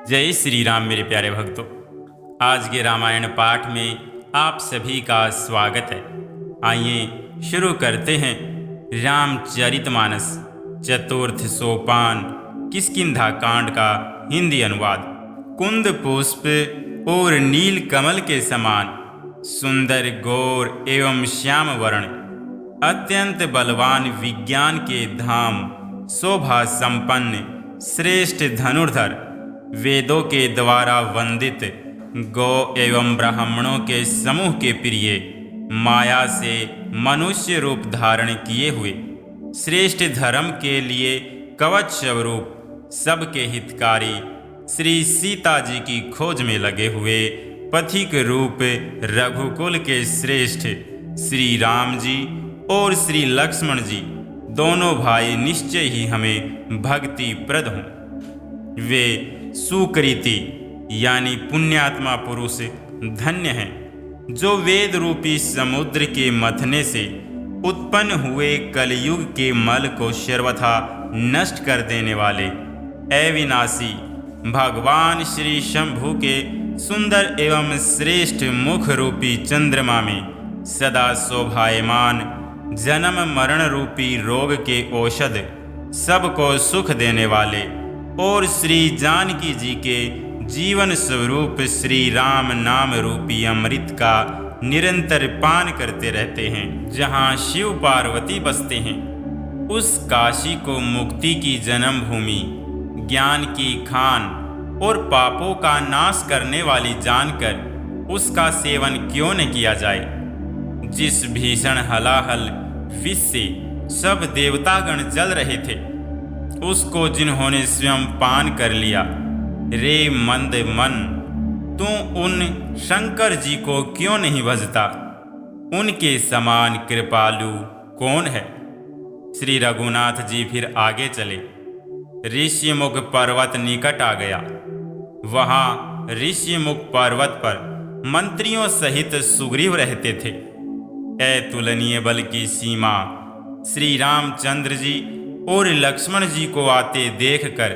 जय श्री राम मेरे प्यारे भक्तों। आज के रामायण पाठ में आप सभी का स्वागत है। आइए शुरू करते हैं रामचरितमानस चतुर्थ सोपान किष्किंधा कांड का हिंदी अनुवाद। कुंद पुष्प और नील कमल के समान सुंदर गौर एवं श्याम वर्ण, अत्यंत बलवान विज्ञान के धाम, शोभा संपन्न श्रेष्ठ धनुर्धर, वेदों के द्वारा वंदित, गौ एवं ब्राह्मणों के समूह के प्रिय, माया से मनुष्य रूप धारण किए हुए, श्रेष्ठ धर्म के लिए कवच स्वरूप, सबके हितकारी, श्री सीता जी की खोज में लगे हुए पथिक रूप रघुकुल के श्रेष्ठ श्री राम जी और श्री लक्ष्मण जी दोनों भाई निश्चय ही हमें भक्ति प्रद हों। वे सुकृति यानी पुण्यात्मा पुरुष धन्य हैं, जो वेद रूपी समुद्र के मथने से उत्पन्न हुए कलयुग के मल को सर्वथा नष्ट कर देने वाले अविनाशी भगवान श्री शंभु के सुंदर एवं श्रेष्ठ मुख रूपी चंद्रमा में सदा शोभायमान, जन्म मरण रूपी रोग के औषध, सबको सुख देने वाले और श्री जानकी जी के जीवन स्वरूप श्री राम नाम रूपी अमृत का निरंतर पान करते रहते हैं। जहाँ शिव पार्वती बसते हैं, उस काशी को मुक्ति की जन्मभूमि, ज्ञान की खान और पापों का नाश करने वाली जानकर उसका सेवन क्यों न किया जाए। जिस भीषण हलाहल विष से सब देवतागण जल रहे थे, उसको जिन्होंने स्वयं पान कर लिया, रे मंद मन, तू उन शंकर जी को क्यों नहीं भजता। उनके समान कृपालु कौन है। श्री रघुनाथ जी फिर आगे चले। ऋषिमुख पर्वत निकट आ गया। वहाँ ऋषिमुख पर्वत पर मंत्रियों सहित सुग्रीव रहते थे। अतुलनीय बल की सीमा श्री रामचंद्र जी और लक्ष्मण जी को आते देखकर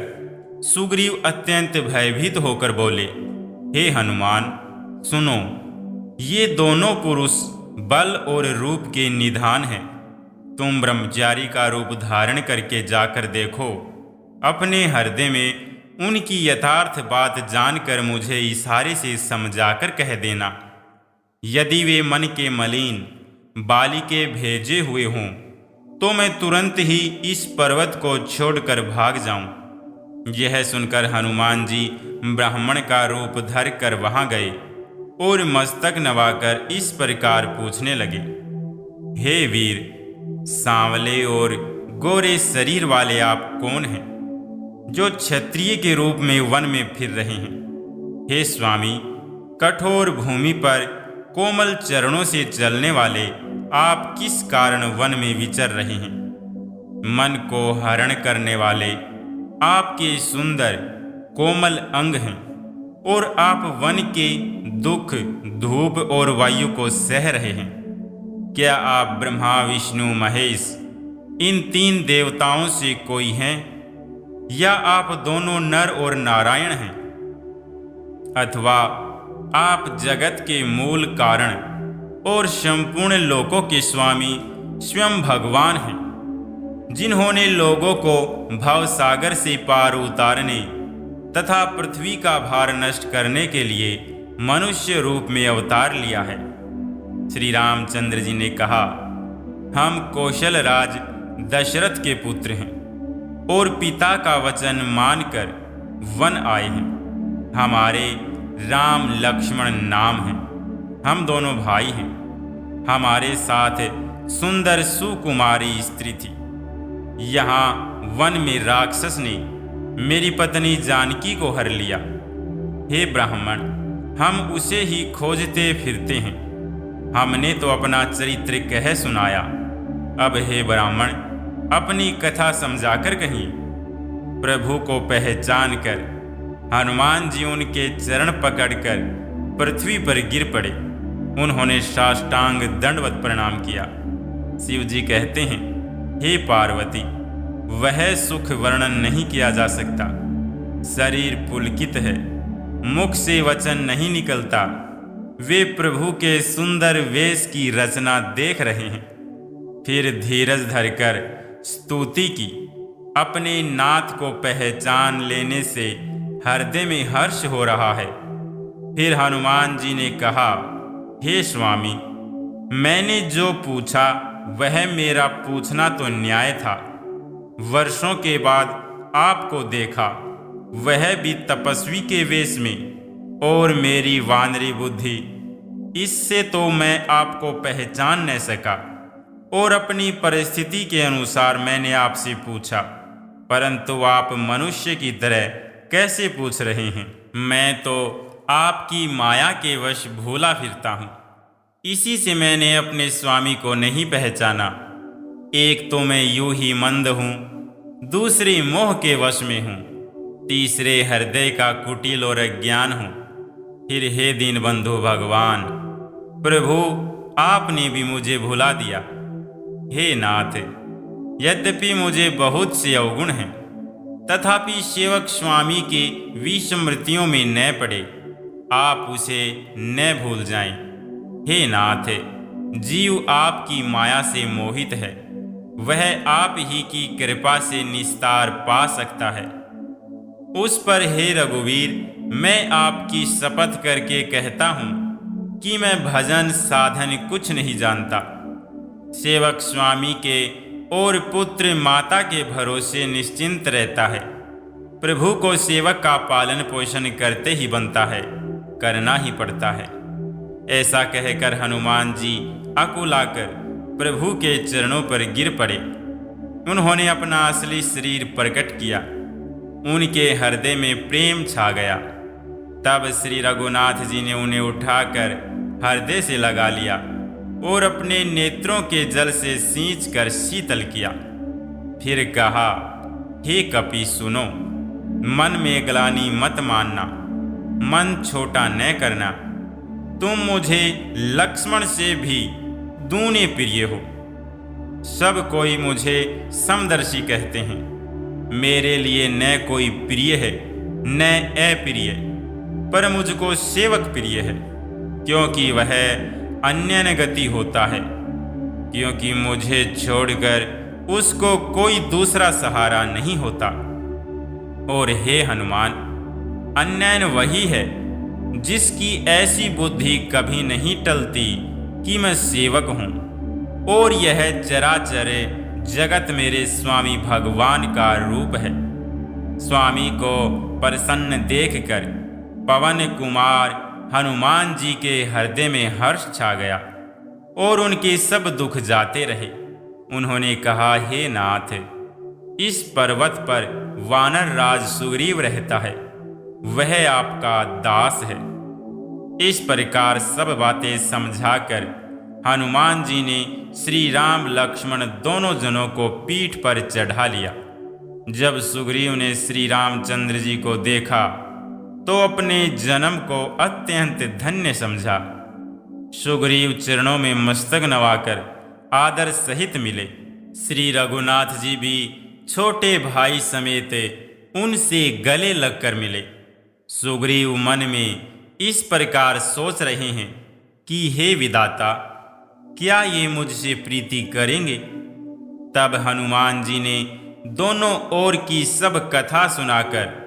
सुग्रीव अत्यंत भयभीत होकर बोले, हे हनुमान, सुनो, ये दोनों पुरुष बल और रूप के निधान हैं। तुम ब्रह्मचारी का रूप धारण करके जाकर देखो। अपने हृदय में उनकी यथार्थ बात जानकर मुझे इशारे से समझाकर कह देना। यदि वे मन के मलिन बाली के भेजे हुए हों, तो मैं तुरंत ही इस पर्वत को छोड़कर भाग जाऊं। यह सुनकर हनुमान जी ब्राह्मण का रूप धर कर वहां गए और मस्तक नवाकर इस प्रकार पूछने लगे, हे वीर, सांवले और गोरे शरीर वाले आप कौन हैं, जो क्षत्रिय के रूप में वन में फिर रहे हैं। हे स्वामी, कठोर भूमि पर कोमल चरणों से चलने वाले आप किस कारण वन में विचर रहे हैं। मन को हरण करने वाले आपके सुंदर कोमल अंग हैं और आप वन के दुख, धूप और वायु को सह रहे हैं। क्या आप ब्रह्मा, विष्णु, महेश इन तीन देवताओं से कोई हैं, या आप दोनों नर और नारायण हैं, अथवा आप जगत के मूल कारण और संपूर्ण लोकों के स्वामी स्वयं भगवान हैं, जिन्होंने लोगों को भव सागर से पार उतारने तथा पृथ्वी का भार नष्ट करने के लिए मनुष्य रूप में अवतार लिया है। श्री रामचंद्र जी ने कहा, हम कौशल राज दशरथ के पुत्र हैं और पिता का वचन मानकर वन आए हैं। हमारे राम लक्ष्मण नाम हैं। हम दोनों भाई हैं। हमारे साथ सुंदर सुकुमारी स्त्री थी। यहाँ वन में राक्षस ने मेरी पत्नी जानकी को हर लिया। हे ब्राह्मण, हम उसे ही खोजते फिरते हैं। हमने तो अपना चरित्र कह सुनाया। अब हे ब्राह्मण, अपनी कथा समझाकर कहिए। प्रभु को पहचान कर हनुमान जी उनके चरण पकड़कर पृथ्वी पर गिर पड़े। उन्होंने साष्टांग दंडवत प्रणाम किया। शिव जी कहते हैं, हे पार्वती, वह सुख वर्णन नहीं किया जा सकता शरीर पुलकित है, मुख से वचन नहीं निकलता। वे प्रभु के सुंदर वेश की रचना देख रहे हैं। फिर धीरज धरकर स्तुति की। अपने नाथ को पहचान लेने से हृदय में हर्ष हो रहा है। फिर हनुमान जी ने कहा, हे स्वामी, मैंने जो पूछा वह मेरा पूछना तो न्याय था। वर्षों के बाद आपको देखा, वह भी तपस्वी के वेश में, और मेरी वानरी बुद्धि, इससे तो मैं आपको पहचान न सका, और अपनी परिस्थिति के अनुसार मैंने आपसे पूछा, परंतु आप मनुष्य की तरह कैसे पूछ रहे हैं? मैं तो आपकी माया के वश भूला फिरता हूँ। इसी से मैंने अपने स्वामी को नहीं पहचाना। एक तो मैं यूं ही मंद हूँ, दूसरी मोह के वश में हूँ, तीसरे हृदय का कुटिल और अज्ञान हूँ। फिर हे दीनबंधु भगवान, प्रभु आपने भी मुझे भुला दिया। हे नाथ, यद्यपि मुझे बहुत से अवगुण हैं, तथापि सेवक स्वामी के विस्मृतियों में न पड़े, आप उसे न भूल जाएं। हे नाथ, जीव आपकी माया से मोहित है, वह आप ही की कृपा से निस्तार पा सकता है। उस पर हे रघुवीर, मैं आपकी शपथ करके कहता हूँ कि मैं भजन साधन कुछ नहीं जानता। सेवक स्वामी के और पुत्र माता के भरोसे निश्चिंत रहता है। प्रभु को सेवक का पालन पोषण करते ही बनता है, करना ही पड़ता है। ऐसा कहकर हनुमान जी अकुलाकर प्रभु के चरणों पर गिर पड़े। उन्होंने अपना असली शरीर प्रकट किया। उनके हृदय में प्रेम छा गया। तब श्री रघुनाथ जी ने उन्हें उठाकर हृदय से लगा लिया और अपने नेत्रों के जल से सींचकर शीतल किया। फिर कहा, हे कपि सुनो, मन में ग्लानि मत मानना, मन छोटा न करना। तुम मुझे लक्ष्मण से भी दूने प्रिय हो। सब कोई मुझे समदर्शी कहते हैं। मेरे लिए न कोई प्रिय है न अप्रिय, पर मुझको सेवक प्रिय है, क्योंकि वह अन्य गति होता है, क्योंकि मुझे छोड़कर उसको कोई दूसरा सहारा नहीं होता। और हे हनुमान, अन्य वही है जिसकी ऐसी बुद्धि कभी नहीं टलती कि मैं सेवक हूँ, और यह चराचर जगत मेरे स्वामी भगवान का रूप है। स्वामी को प्रसन्न देखकर पवन कुमार हनुमान जी के हृदय में हर्ष छा गया और उनके सब दुख जाते रहे। उन्होंने कहा, हे नाथ, इस पर्वत पर वानर राज सुग्रीव रहता है, वह आपका दास है। इस प्रकार सब बातें समझाकर हनुमान जी ने श्री राम लक्ष्मण दोनों जनों को पीठ पर चढ़ा लिया। जब सुग्रीव ने श्री रामचंद्र जी को देखा तो अपने जन्म को अत्यंत धन्य समझा। सुग्रीव चरणों में मस्तक नवाकर आदर सहित मिले। श्री रघुनाथ जी भी छोटे भाई समेत उनसे गले लगकर मिले। सुग्रीव मन में इस प्रकार सोच रहे हैं कि हे विधाता, क्या ये मुझसे प्रीति करेंगे? तब हनुमान जी ने दोनों ओर की सब कथा सुनाकर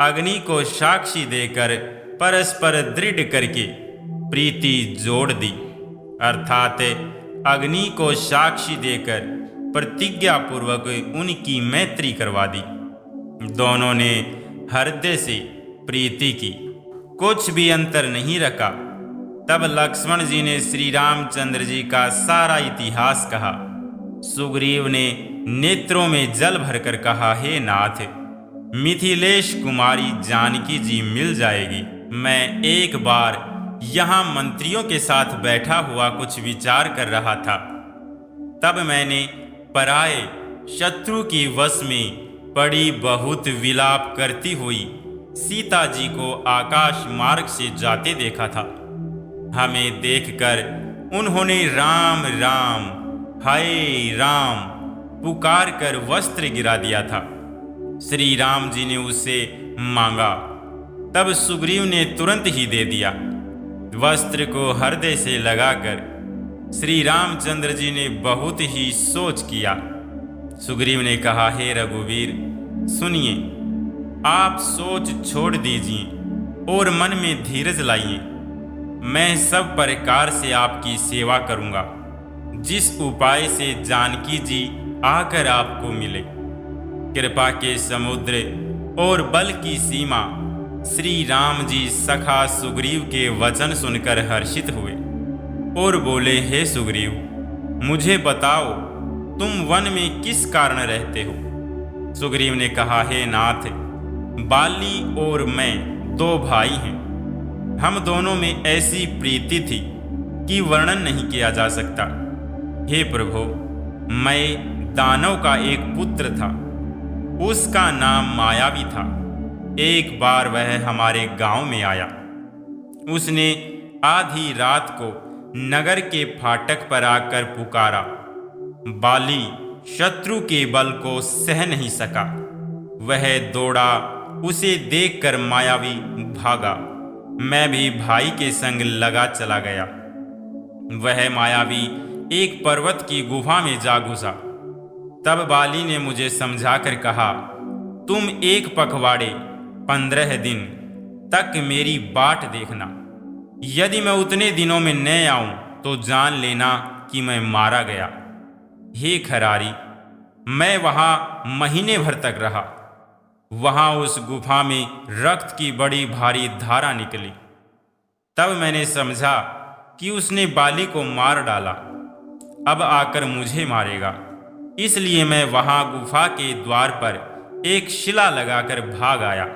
अग्नि को साक्षी देकर परस्पर दृढ़ करके प्रीति जोड़ दी, अर्थात अग्नि को साक्षी देकर प्रतिज्ञा पूर्वक उनकी मैत्री करवा दी। दोनों ने हृदय से प्रीति की, कुछ भी अंतर नहीं रखा। तब लक्ष्मण जी ने श्री रामचंद्र जी का सारा इतिहास कहा। सुग्रीव ने नेत्रों में जल भरकर कहा, हे नाथ, मिथिलेश कुमारी जानकी जी मिल जाएगी। मैं एक बार यहाँ मंत्रियों के साथ बैठा हुआ कुछ विचार कर रहा था, तब मैंने पराये शत्रु की वश में पड़ी बहुत विलाप करती हुई सीता जी को आकाश मार्ग से जाते देखा था। हमें देखकर उन्होंने राम राम, हाय राम पुकार कर वस्त्र गिरा दिया था। श्री राम जी ने उसे मांगा। तब सुग्रीव ने तुरंत ही दे दिया। वस्त्र को हृदय से लगाकर श्री रामचंद्र जी ने बहुत ही सोच किया। सुग्रीव ने कहा, हे रघुवीर सुनिए, आप सोच छोड़ दीजिए और मन में धीरज लाइए। मैं सब प्रकार से आपकी सेवा करूंगा, जिस उपाय से जानकी जी आकर आपको मिले। कृपा के समुद्र और बल की सीमा श्री राम जी सखा सुग्रीव के वचन सुनकर हर्षित हुए और बोले, हे सुग्रीव, मुझे बताओ तुम वन में किस कारण रहते हो। सुग्रीव ने कहा, हे नाथ, बाली और मैं 2 भाई हैं। हम दोनों में ऐसी प्रीति थी कि वर्णन नहीं किया जा सकता। हे प्रभु, मैं दानव का एक पुत्र था, उसका नाम मायावी था। एक बार वह हमारे गांव में आया। उसने आधी रात को नगर के फाटक पर आकर पुकारा। बाली शत्रु के बल को सह नहीं सका। वह दौड़ा, उसे देखकर मायावी भागा। मैं भी भाई के संग लगा चला गया। वह मायावी एक पर्वत की गुफा में जा घुसा। तब बाली ने मुझे समझाकर कहा, तुम एक पखवाड़े 15 दिन तक मेरी बाट देखना। यदि मैं उतने दिनों में न आऊं तो जान लेना कि मैं मारा गया। हे खरारी, मैं वहां महीने भर तक रहा। वहां उस गुफा में रक्त की बड़ी भारी धारा निकली। तब मैंने समझा कि उसने बाली को मार डाला, अब आकर मुझे मारेगा। इसलिए मैं वहां गुफा के द्वार पर एक शिला लगाकर भाग आया।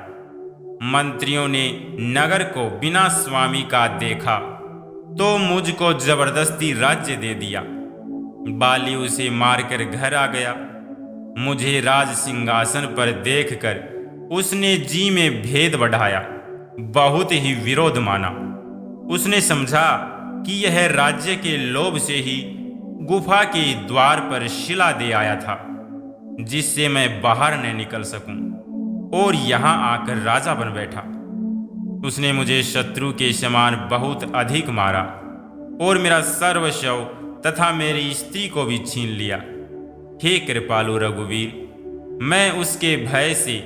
मंत्रियों ने नगर को बिना स्वामी का देखा तो मुझको जबरदस्ती राज्य दे दिया। बाली उसे मारकर घर आ गया। मुझे राज सिंहासन पर देखकर उसने जी में भेद बढ़ाया, बहुत ही विरोध माना। उसने समझा कि यह राज्य के लोभ से ही गुफा के द्वार पर शिला दे आया था, जिससे मैं बाहर न निकल सकूं, और यहाँ आकर राजा बन बैठा। उसने मुझे शत्रु के समान बहुत अधिक मारा और मेरा सर्वस्व तथा मेरी स्त्री को भी छीन लिया। हे कृपालु रघुवीर, मैं उसके भय से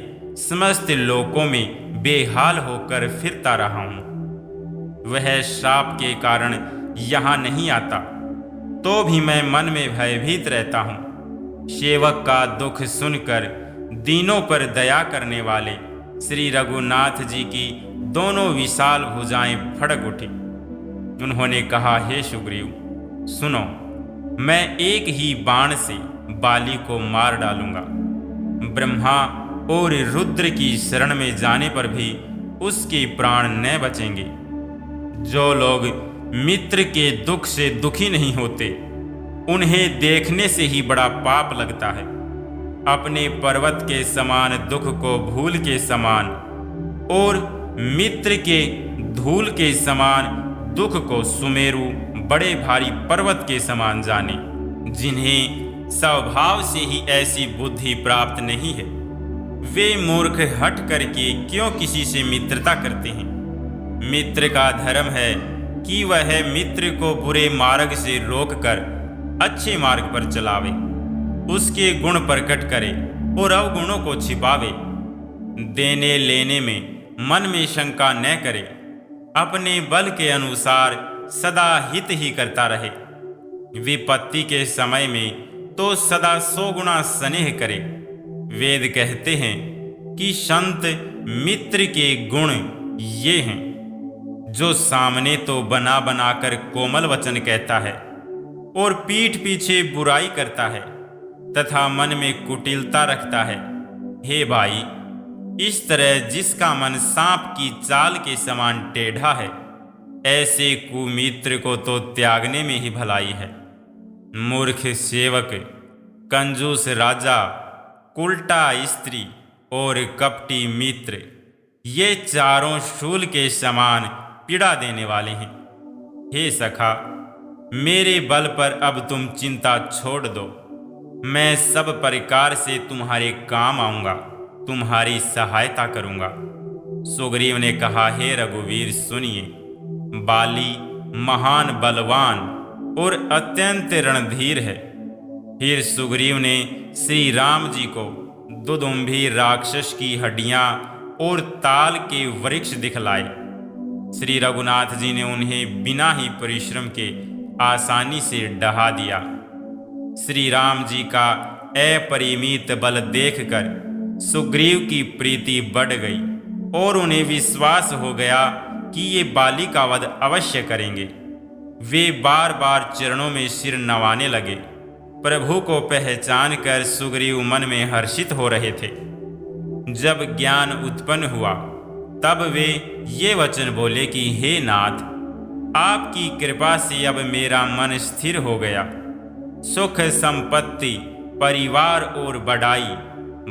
समस्त लोकों में बेहाल होकर फिरता रहा हूँ। वह श्राप के कारण यहाँ नहीं आता, तो भी मैं मन में भयभीत रहता हूँ। सेवक का दुख सुनकर दीनों पर दया करने वाले श्री रघुनाथ जी की दोनों विशाल भुजाएं फड़क उठी। उन्होंने कहा, हे सुग्रीव सुनो, मैं एक ही बाण से बाली को मार डालूंगा। ब्रह्मा और रुद्र की शरण में जाने पर भी उसके प्राण न बचेंगे। जो लोग मित्र के दुख से दुखी नहीं होते, उन्हें देखने से ही बड़ा पाप लगता है। अपने पर्वत के समान दुख को भूल के समान और मित्र के धूल के समान दुख को सुमेरु बड़े भारी पर्वत के समान जाने। जिन्हें स्वभाव से ही ऐसी बुद्धि प्राप्त नहीं है, वे मूर्ख हट करके क्यों किसी से मित्रता करते हैं। मित्र का धर्म है कि वह मित्र को बुरे मार्ग से रोककर अच्छे मार्ग पर चलावे, उसके गुण प्रकट करे और अवगुणों को छिपावे। देने लेने में मन में शंका न करे, अपने बल के अनुसार सदा हित ही करता रहे। विपत्ति के समय में तो सदा 100 गुना स्नेह करे। वेद कहते हैं कि संत मित्र के गुण ये हैं, जो सामने तो बना बनाकर कोमल वचन कहता है और पीठ पीछे बुराई करता है तथा मन में कुटिलता रखता है। हे भाई, इस तरह जिसका मन सांप की चाल के समान टेढ़ा है, ऐसे कुमित्र को तो त्यागने में ही भलाई है। मूर्ख सेवक, कंजूस राजा, उल्टा स्त्री और कपटी मित्र, ये चारों शूल के समान पीड़ा देने वाले हैं। हे सखा, मेरे बल पर अब तुम चिंता छोड़ दो। मैं सब प्रकार से तुम्हारे काम आऊंगा। तुम्हारी सहायता करूंगा। सुग्रीव ने कहा, हे रघुवीर सुनिए, बाली महान बलवान और अत्यंत रणधीर है। फिर सुग्रीव ने श्री राम जी को दुदुम्भी राक्षस की हड्डियां और ताल के वृक्ष दिखलाए। श्री रघुनाथ जी ने उन्हें बिना ही परिश्रम के आसानी से डहा दिया। श्री राम जी का अपरिमित बल देखकर सुग्रीव की प्रीति बढ़ गई और उन्हें विश्वास हो गया कि ये बाली का वध अवश्य करेंगे। वे बार बार चरणों में सिर नवाने लगे। प्रभु को पहचान कर सुग्रीव मन में हर्षित हो रहे थे। जब ज्ञान उत्पन्न हुआ तब वे ये वचन बोले कि हे नाथ, आपकी कृपा से अब मेरा मन स्थिर हो गया। सुख संपत्ति, परिवार और बड़ाई,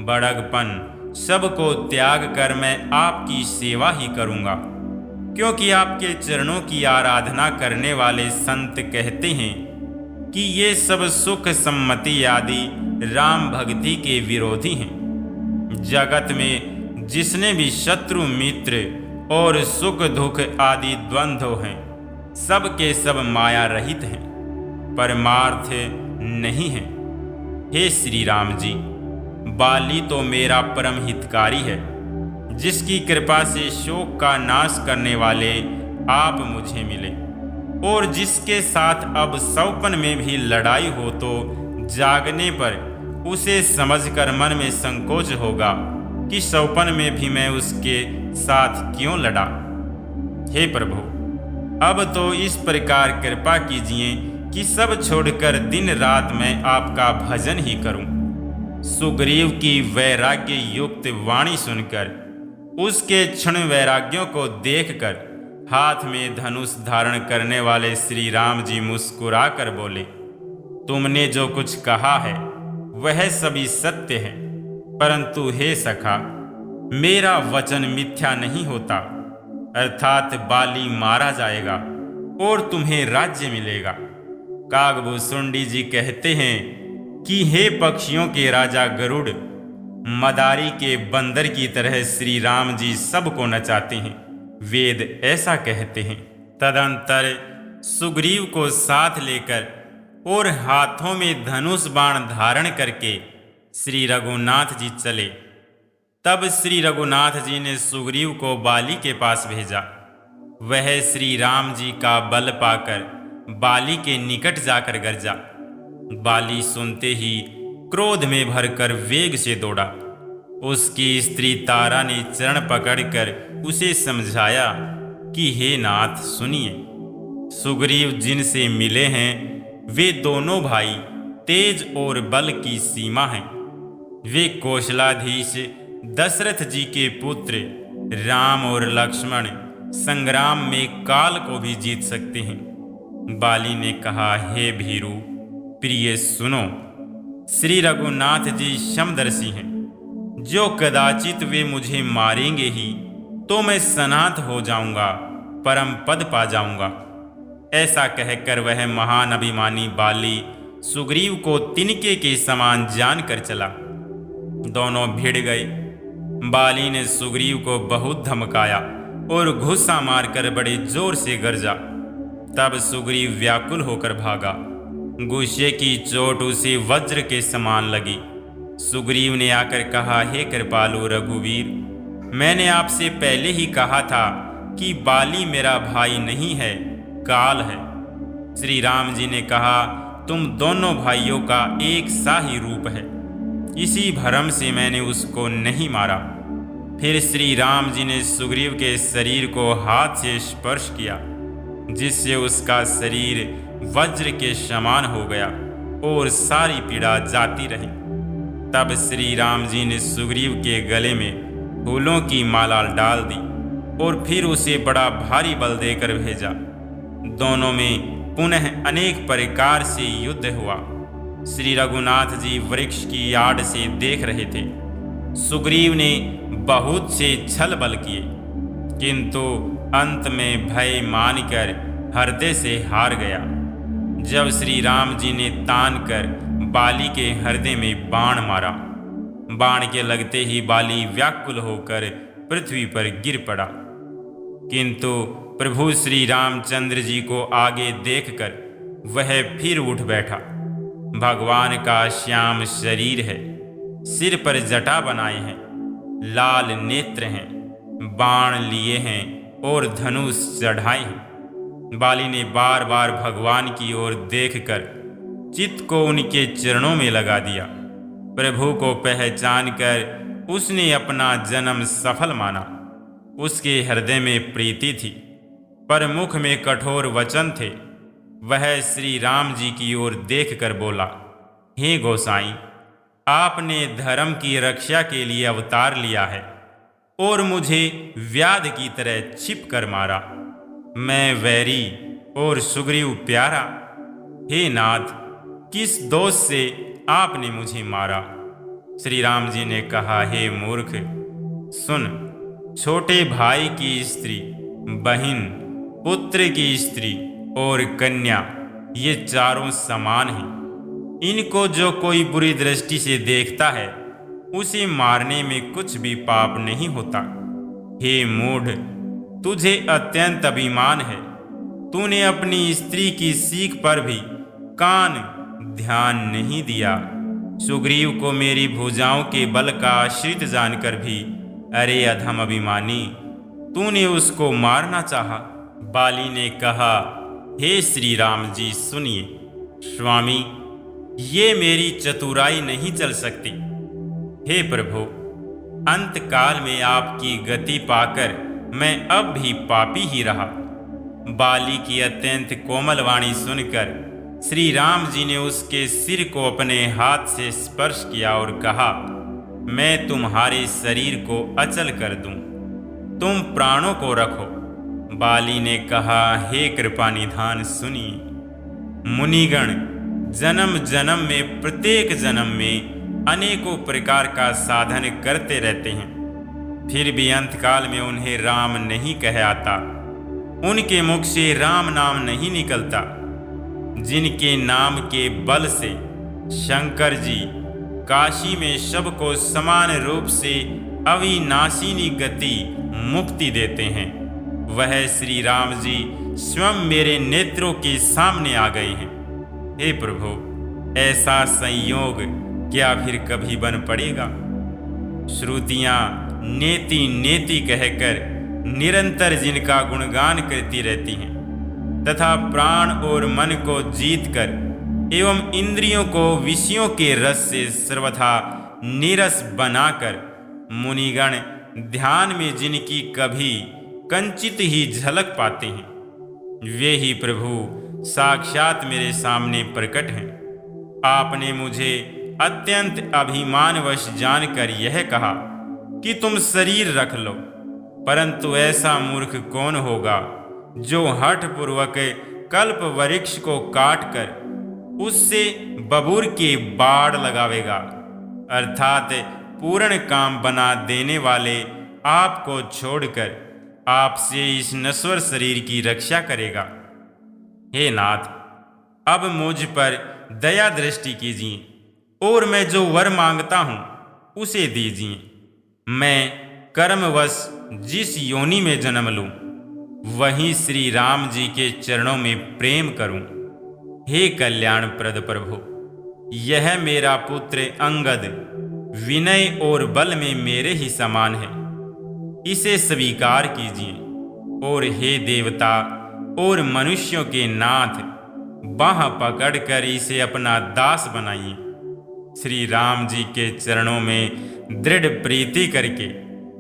बड़गपन सबको त्याग कर मैं आपकी सेवा ही करूँगा, क्योंकि आपके चरणों की आराधना करने वाले संत कहते हैं कि ये सब सुख सम्मति आदि राम भक्ति के विरोधी हैं। जगत में जिसने भी शत्रु मित्र और सुख दुख आदि द्वंद्व हैं, सब के सब माया रहित हैं, परमार्थ नहीं हैं। हे श्री राम जी, बाली तो मेरा परम हितकारी है, जिसकी कृपा से शोक का नाश करने वाले आप मुझे मिले, और जिसके साथ अब सौपन में भी लड़ाई हो तो जागने पर उसे समझकर मन में संकोच होगा कि सौपन में भी मैं उसके साथ क्यों लड़ा। हे प्रभु, अब तो इस प्रकार कृपा कीजिए कि सब छोड़कर दिन रात मैं आपका भजन ही करूं। सुग्रीव की वैराग्य युक्त वाणी सुनकर, उसके क्षण वैराग्यों को देखकर हाथ में धनुष धारण करने वाले श्री राम जी मुस्कुरा कर बोले, तुमने जो कुछ कहा है वह सभी सत्य है, परंतु हे सखा, मेरा वचन मिथ्या नहीं होता। अर्थात बाली मारा जाएगा और तुम्हें राज्य मिलेगा। कागभूषुंडी जी कहते हैं कि हे पक्षियों के राजा गरुड़, मदारी के बंदर की तरह श्री राम जी सबको नचाते हैं। वेद ऐसा कहते हैं। तदंतर सुग्रीव को साथ लेकर और हाथों में धनुष बाण धारण करके श्री रघुनाथ जी चले। तब श्री रघुनाथ जी ने सुग्रीव को बाली के पास भेजा। वह श्री राम जी का बल पाकर बाली के निकट जाकर गरजा। बाली सुनते ही क्रोध में भरकर वेग से दौड़ा। उसकी स्त्री तारा ने चरण पकड़कर उसे समझाया कि हे नाथ सुनिए, सुग्रीव जिनसे मिले हैं वे दोनों भाई तेज और बल की सीमा हैं। वे कौशलाधीश दशरथ जी के पुत्र राम और लक्ष्मण संग्राम में काल को भी जीत सकते हैं। बाली ने कहा, हे भीरू प्रिय सुनो, श्री रघुनाथ जी समदर्शी हैं। जो कदाचित वे मुझे मारेंगे ही तो मैं सनाथ हो जाऊंगा, परम पद पा जाऊंगा। ऐसा कहकर वह महान अभिमानी बाली सुग्रीव को तिनके के समान जानकर चला। दोनों भिड़ गए। बाली ने सुग्रीव को बहुत धमकाया और घुस्सा मारकर बड़े जोर से गरजा। तब सुग्रीव व्याकुल होकर भागा। गुस्से की चोट उसे वज्र के समान लगी। सुग्रीव ने आकर कहा, हे कृपालु रघुवीर, मैंने आपसे पहले ही कहा था कि बाली मेरा भाई नहीं है, काल है। श्री राम जी ने कहा, तुम दोनों भाइयों का एक सा ही रूप है, इसी भरम से मैंने उसको नहीं मारा। फिर श्री राम जी ने सुग्रीव के शरीर को हाथ से स्पर्श किया, जिससे उसका शरीर वज्र के समान हो गया और सारी पीड़ा जाती रही। तब श्री राम जी ने सुग्रीव के गले में फूलों की माला डाल दी और फिर उसे बड़ा भारी बल देकर भेजा। दोनों में पुनः अनेक प्रकार से युद्ध हुआ। श्री रघुनाथ जी वृक्ष की आड़ से देख रहे थे। सुग्रीव ने बहुत से छल बल किए, किंतु अंत में भय मानकर हृदय से हार गया। जब श्री राम जी ने तान कर बाली के हृदय में बाण मारा बाण के लगते ही बाली व्याकुल होकर पृथ्वी पर गिर पड़ा, किंतु प्रभु श्री रामचंद्र जी को आगे देखकर वह फिर उठ बैठा। भगवान का श्याम शरीर है, सिर पर जटा बनाए हैं, लाल नेत्र हैं, बाण लिए हैं और धनुष चढ़ाए हैं। बाली ने बार बार भगवान की ओर देखकर चित्त को उनके चरणों में लगा दिया। प्रभु को पहचान कर उसने अपना जन्म सफल माना। उसके हृदय में प्रीति थी, पर मुख में कठोर वचन थे। वह श्री राम जी की ओर देखकर बोला, हे गोसाई, आपने धर्म की रक्षा के लिए अवतार लिया है और मुझे व्याध की तरह छिप कर मारा। मैं वैरी और सुग्रीव प्यारा। हे नाथ, किस दोष से आपने मुझे मारा? श्री राम जी ने कहा, हे मूर्ख, सुन, छोटे भाई की स्त्री, बहन, पुत्र की स्त्री और कन्या, ये चारों समान हैं। इनको जो कोई बुरी दृष्टि से देखता है उसे मारने में कुछ भी पाप नहीं होता। हे मूढ़, तुझे अत्यंत अभिमान है। तूने अपनी स्त्री की सीख पर भी कान ध्यान नहीं दिया। सुग्रीव को मेरी भुजाओं के बल का आश्रित जानकर भी, अरे अधम अभिमानी, तूने उसको मारना चाहा। बाली ने कहा, हे श्री राम जी सुनिए। स्वामी, ये मेरी चतुराई नहीं चल सकती। हे प्रभु, अंत काल में आपकी गति पाकर मैं अब भी पापी ही रहा। बाली की अत्यंत कोमल वाणी सुनकर श्री राम जी ने उसके सिर को अपने हाथ से स्पर्श किया और कहा, मैं तुम्हारे शरीर को अचल कर दूं, तुम प्राणों को रखो। बाली ने कहा, हे कृपा निधान सुनिए। मुनिगण जन्म जन्म में, प्रत्येक जन्म में अनेकों प्रकार का साधन करते रहते हैं, फिर भी अंतकाल में उन्हें राम नहीं कह आता। उनके मुख से राम नाम नहीं निकलता। जिनके नाम के बल से शंकर जी काशी में सबको समान रूप से अविनाशिनी गति मुक्ति देते हैं, वह श्री राम जी स्वयं मेरे नेत्रों के सामने आ गए हैं। हे प्रभु, ऐसा संयोग क्या फिर कभी बन पड़ेगा? श्रुतियाँ नेति नेति कहकर निरंतर जिनका गुणगान करती रहती हैं तथा प्राण और मन को जीतकर एवं इंद्रियों को विषयों के रस से सर्वथा नीरस बनाकर मुनिगण ध्यान में जिनकी कभी कंचित ही झलक पाते हैं, वे ही प्रभु साक्षात मेरे सामने प्रकट हैं। आपने मुझे अत्यंत अभिमानवश जानकर यह कहा कि तुम शरीर रख लो, परंतु ऐसा मूर्ख कौन होगा जो हठपूर्वक कल्प वृक्ष को काटकर उससे बबूर के बाड़ लगावेगा, अर्थात पूर्ण काम बना देने वाले आपको छोड़कर आपसे इस नश्वर शरीर की रक्षा करेगा। हे नाथ, अब मुझ पर दया दृष्टि कीजिए और मैं जो वर मांगता हूँ उसे दीजिए। मैं कर्मवश जिस योनि में जन्म लूँ वहीं श्री राम जी के चरणों में प्रेम करूं। हे कल्याणप्रद प्रभु, यह मेरा पुत्र अंगद विनय और बल में मेरे ही समान है, इसे स्वीकार कीजिए। और हे देवता और मनुष्यों के नाथ, बाह पकड़कर इसे अपना दास बनाइए। श्री राम जी के चरणों में दृढ़ प्रीति करके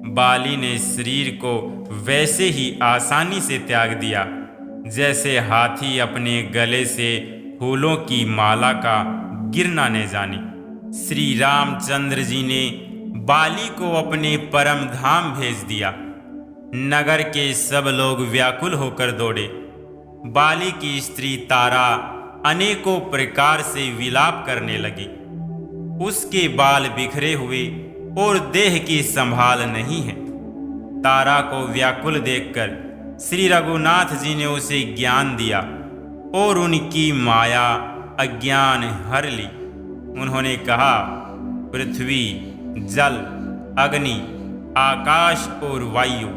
बाली ने शरीर को वैसे ही आसानी से त्याग दिया जैसे हाथी अपने गले से फूलों की माला का गिरना न जाने। श्री रामचंद्र जी ने बाली को अपने परम धाम भेज दिया। नगर के सब लोग व्याकुल होकर दौड़े। बाली की स्त्री तारा अनेकों प्रकार से विलाप करने लगी। उसके बाल बिखरे हुए और देह की संभाल नहीं है। तारा को व्याकुल देखकर श्री रघुनाथ जी ने उसे ज्ञान दिया और उनकी माया अज्ञान हर ली। उन्होंने कहा, पृथ्वी जल, अग्नि, आकाश और वायु,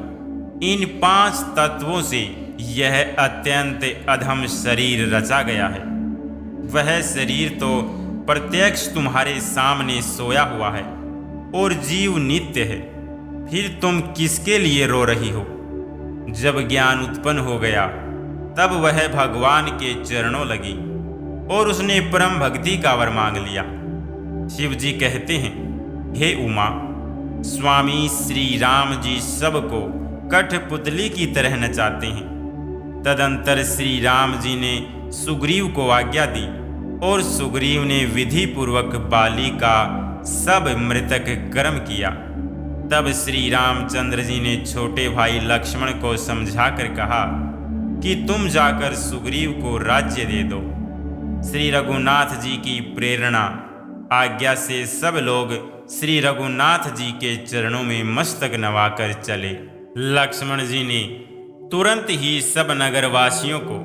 इन 5 तत्वों से यह अत्यंत अधम शरीर रचा गया है। वह शरीर तो प्रत्यक्ष तुम्हारे सामने सोया हुआ है और जीव नित्य है। फिर तुम किसके लिए रो रही हो? जब ज्ञान उत्पन्न हो गया तब वह भगवान के चरणों लगी और उसने परम भक्ति का वर मांग लिया। शिव जी कहते हैं, हे उमा, स्वामी श्री राम जी सबको कठपुतली की तरह नचाते हैं। तदंतर श्री राम जी ने सुग्रीव को आज्ञा दी और सुग्रीव ने विधि पूर्वक बाली का सब मृतक कर्म किया। तब श्री रामचंद्र जी ने छोटे भाई लक्ष्मण को समझाकर कहा कि तुम जाकर सुग्रीव को राज्य दे दो। श्री रघुनाथ जी की प्रेरणा आज्ञा से सब लोग श्री रघुनाथ जी के चरणों में मस्तक नवाकर चले। लक्ष्मण जी ने तुरंत ही सब नगरवासियों को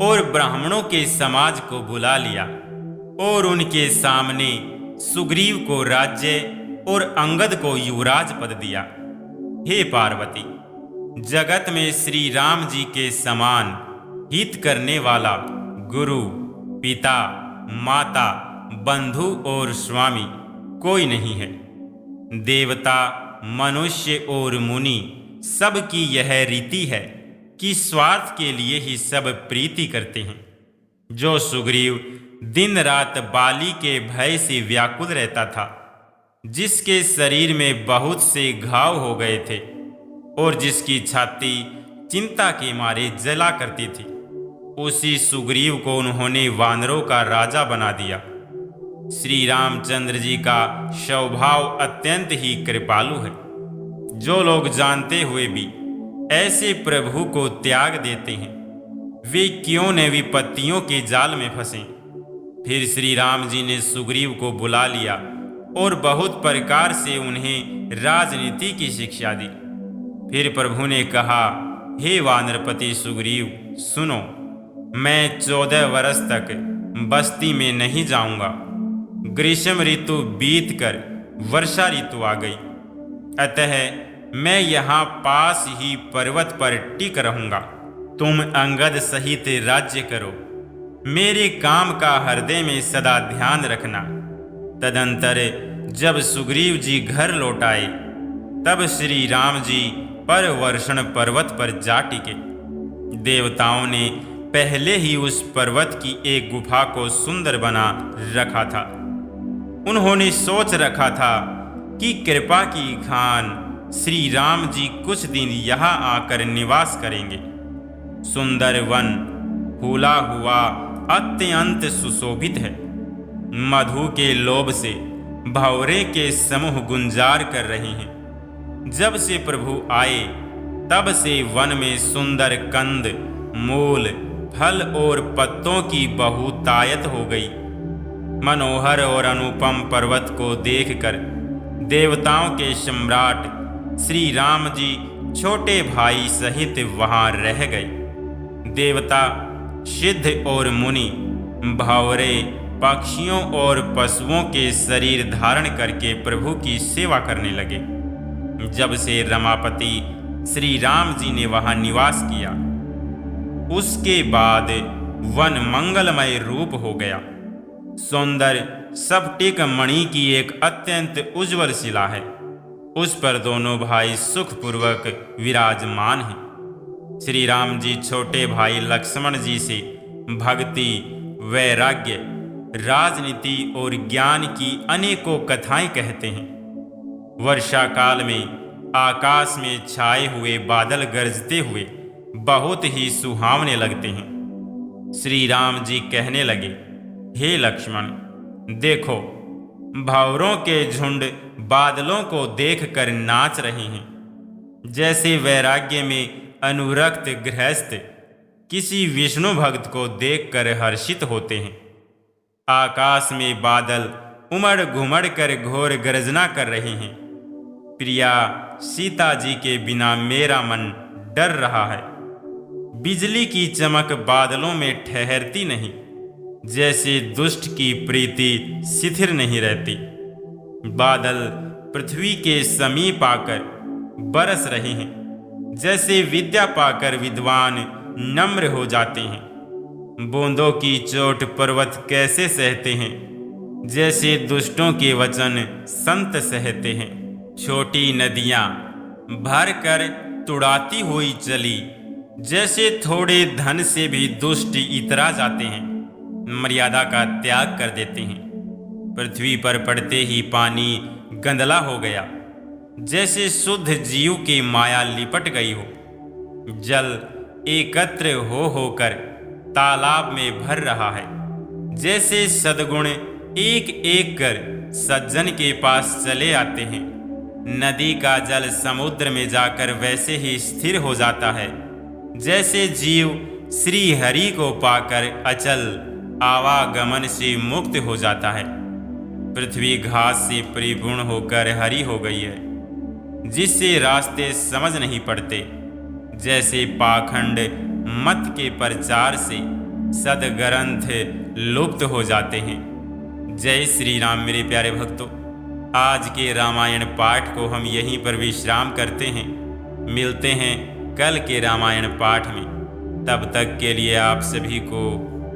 और ब्राह्मणों के समाज को बुला लिया और उनके सामने सुग्रीव को राज्य और अंगद को युवराज पद दिया। हे पार्वती, जगत में श्री राम जी के समान हित करने वाला गुरु, पिता, माता, बंधु और स्वामी कोई नहीं है। देवता, मनुष्य और मुनि सबकी यह रीति है कि स्वार्थ के लिए ही सब प्रीति करते हैं। जो सुग्रीव दिन रात बाली के भय से व्याकुल रहता था, जिसके शरीर में बहुत से घाव हो गए थे और जिसकी छाती चिंता के मारे जला करती थी, उसी सुग्रीव को उन्होंने वानरों का राजा बना दिया। श्री रामचंद्र जी का स्वभाव अत्यंत ही कृपालु है। जो लोग जानते हुए भी ऐसे प्रभु को त्याग देते हैं, वे क्यों न विपत्तियों के जाल में फंसें। फिर श्री राम जी ने सुग्रीव को बुला लिया और बहुत प्रकार से उन्हें राजनीति की शिक्षा दी। फिर प्रभु ने कहा, हे वानरपति सुग्रीव, सुनो, मैं 14 वर्ष तक बस्ती में नहीं जाऊंगा। ग्रीष्म ऋतु बीतकर वर्षा ऋतु आ गई, अतः मैं यहाँ पास ही पर्वत पर टिक रहूंगा। तुम अंगद सहित राज्य करो, मेरे काम का हृदय में सदा ध्यान रखना। तदंतर जब सुग्रीव जी घर लौट आए, तब श्री राम जी परवर्षण पर्वत पर जा टिके। देवताओं ने पहले ही उस पर्वत की एक गुफा को सुंदर बना रखा था। उन्होंने सोच रखा था कि कृपा की खान श्री राम जी कुछ दिन यहाँ आकर निवास करेंगे। सुंदर वन फूला हुआ अत्यंत सुशोभित है। मधु के लोभ से भंवरे के समूह गुंजार कर रहे हैं। जब से प्रभु आए तब से वन में सुंदर कंद, मूल, फल और पत्तों की बहुतायत हो गई। मनोहर और अनुपम पर्वत को देखकर देवताओं के सम्राट श्री राम जी छोटे भाई सहित वहां रह गए। देवता, सिद्ध और मुनि भंवरे, पक्षियों और पशुओं के शरीर धारण करके प्रभु की सेवा करने लगे। जब से रमापति श्री राम जी ने वहां निवास किया, उसके बाद वन मंगलमय रूप हो गया। सुंदर स्फटिक मणि की एक अत्यंत उज्ज्वल शिला है, उस पर दोनों भाई सुखपूर्वक विराजमान हैं। श्री राम जी छोटे भाई लक्ष्मण जी से भक्ति, वैराग्य, राजनीति और ज्ञान की अनेकों कथाएं कहते हैं। वर्षा काल में आकाश में छाए हुए बादल गरजते हुए बहुत ही सुहावने लगते हैं। श्री राम जी कहने लगे, हे लक्ष्मण, देखो, भंवरों के झुंड बादलों को देखकर नाच रहे हैं। जैसे वैराग्य में अनुरक्त गृहस्थ किसी विष्णु भक्त को देखकर हर्षित होते हैं। आकाश में बादल उमड़ घुमड़ कर घोर गर्जना कर रहे हैं। प्रिया, सीता जी के बिना मेरा मन डर रहा है। बिजली की चमक बादलों में ठहरती नहीं, जैसे दुष्ट की प्रीति शिथिर नहीं रहती। बादल पृथ्वी के समीप आकर बरस रहे हैं। जैसे विद्या पाकर विद्वान नम्र हो जाते हैं। बूंदों की चोट पर्वत कैसे सहते हैं, जैसे दुष्टों के वचन संत सहते हैं। छोटी नदियां भर कर तुड़ाती हुई चली, जैसे थोड़े धन से भी दुष्ट इतरा जाते हैं, मर्यादा का त्याग कर देते हैं। पृथ्वी पर पड़ते ही पानी गंदला हो गया, जैसे शुद्ध जीव की माया लिपट गई हो। जल एकत्र हो होकर तालाब में भर रहा है, जैसे सद्गुण एक एक कर सज्जन के पास चले आते हैं। नदी का जल समुद्र में जाकर वैसे ही स्थिर हो जाता है, जैसे जीव श्री हरि को पाकर अचल आवागमन से मुक्त हो जाता है। पृथ्वी घास से परिपूर्ण होकर हरी हो गई है, जिससे रास्ते समझ नहीं पड़ते। जैसे पाखंड मत के प्रचार से सदग्रंथ लुप्त हो जाते हैं। जय श्री राम। मेरे प्यारे भक्तों, आज के रामायण पाठ को हम यहीं पर विश्राम करते हैं। मिलते हैं कल के रामायण पाठ में। तब तक के लिए आप सभी को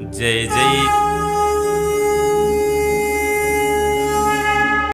जय जय